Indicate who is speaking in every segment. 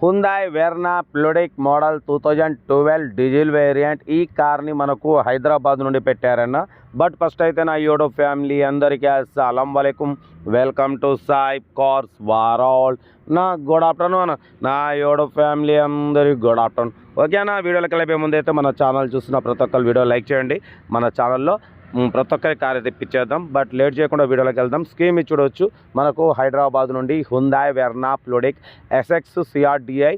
Speaker 1: Hyundai Verna fluidic model 2012 diesel variant. ఈ కార్ని మనకు హైదరాబాద్ నుండి పెట్టారన్న. బట్ ఫస్ట్ అయితే నా యూట్యూబ్ ఫ్యామిలీ అందరికీ అస్సలం వాలేకుం, వెల్కమ్ టు సాయిబ్ కార్స్ వరల్డ్. నా గుడ్ ఆఫ్టర్నూన్ నా యూట్యూబ్ ఫ్యామిలీ అందరికి గుడ్ ఆఫ్టర్నూన్. ఓకేనా, వీడియోలోకి వెళ్ళే ముందు అయితే మన ఛానల్ చూస్తున్న ప్రతి ఒక్కరు వీడియో లైక్ చేయండి. మన ఛానల్లో ప్రతి ఒక్కరి కార్ అయితే ఇప్పించేద్దాం. బట్ లేట్ చేయకుండా వీడియోలోకి వెళ్దాం. స్కీమ్ చూడవచ్చు. మనకు హైదరాబాద్ నుండి Hyundai Verna fluidic SX CRDI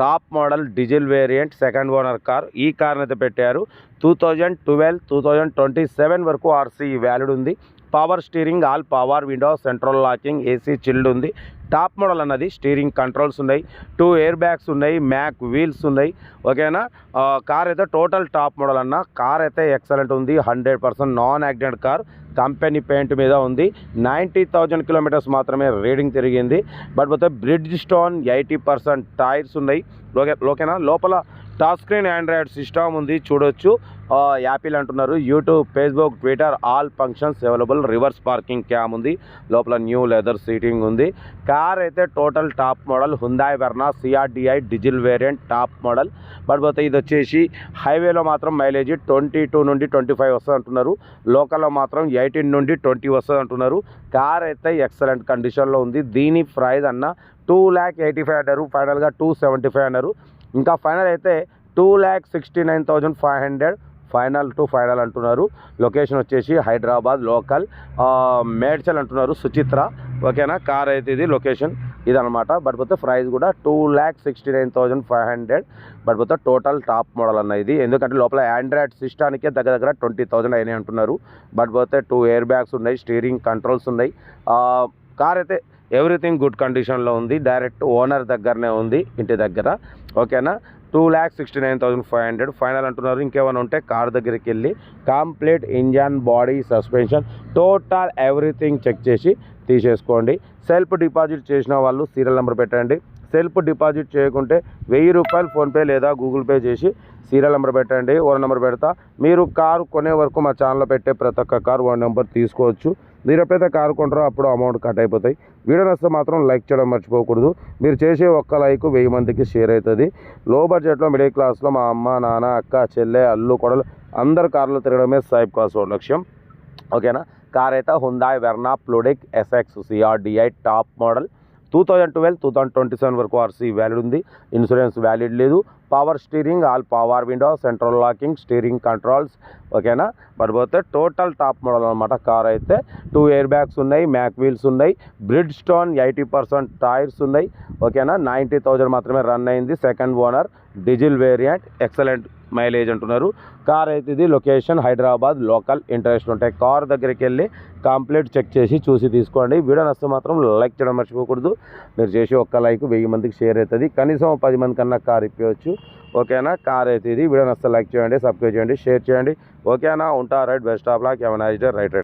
Speaker 1: top model diesel variant second owner car. ఈ కార్ని అయితే పెట్టారు. 2012 2027 వరకు ఆర్సీ వ్యాలిడ్ ఉంది. Power steering, all power window, central locking, AC chilled ఉంది. టాప్ మోడల్ అన్నది. స్టీరింగ్ కంట్రోల్స్ ఉన్నాయి, 2 ఎయిర్ బ్యాగ్స్ ఉన్నాయి, మ్యాక్ వీల్స్ ఉన్నాయి. ఓకేనా, కార్ అయితే టోటల్ టాప్ మోడల్ అన్న. కార్ అయితే ఎక్సలెంట్ ఉంది. 100% non accident car. Company paint మీద ఉంది. 90,000 కిలోమీటర్స్ మాత్రమే రీడింగ్ తిరిగింది. బట్ పోతే బ్రిడ్జ్ స్టోన్ 80% టైర్స్ ఉన్నాయి. ఓకేనా, లోపల టచ్ స్క్రీన్ ఆండ్రాయిడ్ సిస్టమ్ ఉంది చూడొచ్చు. యాపిల్ అంటున్నారు. YouTube, Facebook, Twitter all functions available. Reverse parking cam ఉంది. లోపల న్యూ లెదర్ సీటింగ్ ఉంది. కార్ అయితే total top model Hyundai Verna CRDI diesel variant top model. But పోతే ఇది వచ్చేసి హైవేలో మాత్రం మైలేజ్ 22 నుండి 25 వస్తుంది అంటున్నారు. లోకల్లో మాత్రం 18 నుండి 20 వస్తుంది అంటున్నారు. కార్ అయితే ఎక్సలెంట్ కండిషన్లో ఉంది. దీని ప్రైస్ అన్న 2,85,000 అన్నారు. ఫైనల్గా 275 అన్నారు. ఇంకా ఫైనల్ అయితే 2,69,500 ఫైనల్ టు ఫైనల్ అంటున్నారు. లొకేషన్ వచ్చేసి హైదరాబాద్ లోకల్ మేడ్చల్ అంటున్నారు, సుచిత్ర. ఓకేనా, కార్ అయితే ఇది లొకేషన్ ఇదనమాట. బట్ పోతే ప్రైస్ కూడా 2,69,500. బట్ పోతే టోటల్ టాప్ మోడల్ అన్న ఇది. ఎందుకంటే లోపల ఆండ్రాయిడ్ సిస్టానికే దగ్గర 20,000 అయినాయి అంటున్నారు. బట్ పోతే 2 ఎయిర్ బ్యాగ్స్ ఉన్నాయి, స్టీరింగ్ కంట్రోల్స్ ఉన్నాయి. కార్ అయితే ఎవ్రీథింగ్ గుడ్ కండిషన్లో ఉంది. డైరెక్ట్ ఓనర్ దగ్గరనే ఉంది, ఇంటి దగ్గర. ఓకేనా, 2,69,500 ఫైనల్ అంటున్నారు. ఇంకేమైనా ఉంటే కార్ దగ్గరికి వెళ్ళి complete engine, body, suspension total everything check చేసి తీసేసుకోండి. సెల్ఫ్ డిపాజిట్ చేసిన వాళ్ళు సీరియల్ నెంబర్ పెట్టండి. సెల్ఫ్ డిపాజిట్ చేయకుంటే 1000 రూపాయలు ఫోన్పే లేదా గూగుల్ పే చేసి సీరియల్ నెంబర్ పెట్టండి. ఓన్ నెంబర్ పెడతా. మీరు కారు కొనే వరకు మా ఛానల్లో పెట్టే ప్రతి ఒక్క కారు ఓన్ నెంబర్ తీసుకోవచ్చు. మీరు ఎప్పుడైతే కారు కొంటారో అప్పుడు అమౌంట్ కట్ అయిపోతాయి. వీడియో నచ్చితే మాత్రం లైక్ చేయడం మర్చిపోకూడదు. మీరు చేసే ఒక్క లైక్ 1000 మందికి షేర్ అవుతుంది. లో బడ్జెట్లో మిడిల్ క్లాస్లో మా అమ్మ, నాన్న, అక్క, చెల్లె, అల్లు, కొడలు అందరు కార్లు తిరగడమే సాయిబ్ కార్స్ లక్ష్యం. ఓకేనా, కార్ అయితే Hyundai Verna fluidic SX CRDI top model 2012 2027 వరకు ఆర్సీ వ్యాలిడ్ ఉంది. ఇన్సూరెన్స్ వ్యాలిడ్ లేదు. Power steering, all power window, central locking, steering controls. ఓకేనా, బట్ పోతే టోటల్ టాప్ మోడల్ అనమాట. కార్ అయితే 2 ఎయిర్ బ్యాగ్స్ ఉన్నాయి, మ్యాక్ వీల్స్ ఉన్నాయి, బ్రిడ్జ్ స్టోన్ 80% టైర్స్ ఉన్నాయి. ఓకేనా, 90,000 మాత్రమే రన్ అయింది. Second owner diesel variant, excellent mileage అంటున్నారు. కార్ అయితే ఇది లొకేషన్ హైదరాబాద్ లోకల్. ఇంట్రెస్ట్ ఉంటాయి కార్ దగ్గరికి వెళ్ళి కంప్లీట్ చెక్ చేసి చూసి తీసుకోండి. వీడియో నచ్చితే మాత్రం లైక్ చేయడం మర్చిపోకూడదు. మీరు చేసి ఒక్క లైక్ 1000 మందికి షేర్ అవుతుంది. కనీసం 10 మంది కన్నా కార్ ఇప్పవచ్చు. ఓకేనా, కార్ అయితే ఇది. వీడియో నచ్చితే లైక్ చేయండి, సబ్స్క్రైబ్ చేయండి, షేర్ చేయండి. ఓకేనా, ఉంటా. Right, best of luck, have a nice day. Right.